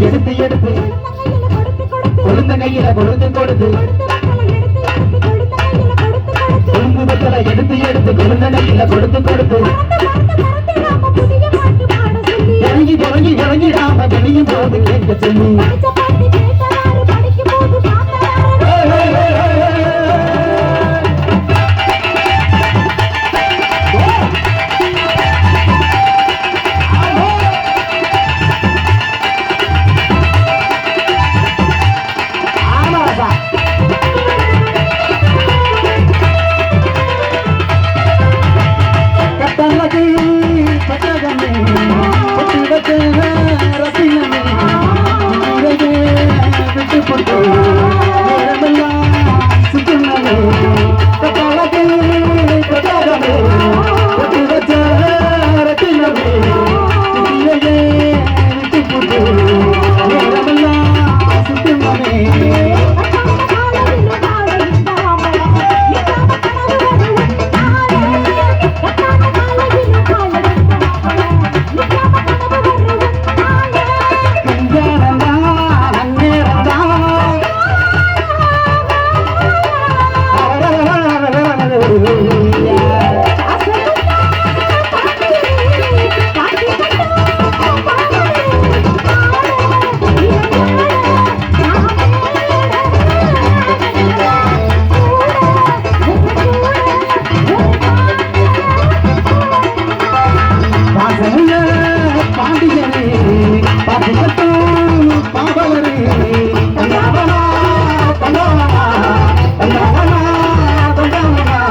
எடுத்து எடுத்து கொழுந்த கையில கொடுத்து கொடுத்து குங்குமத்துல எடுத்து எடுத்து கொழுந்த கையில கொடுத்து கொடுத்து இறங்கி இறங்கி இறங்கிடாம வெளியும் போது கேட்க சொல்லி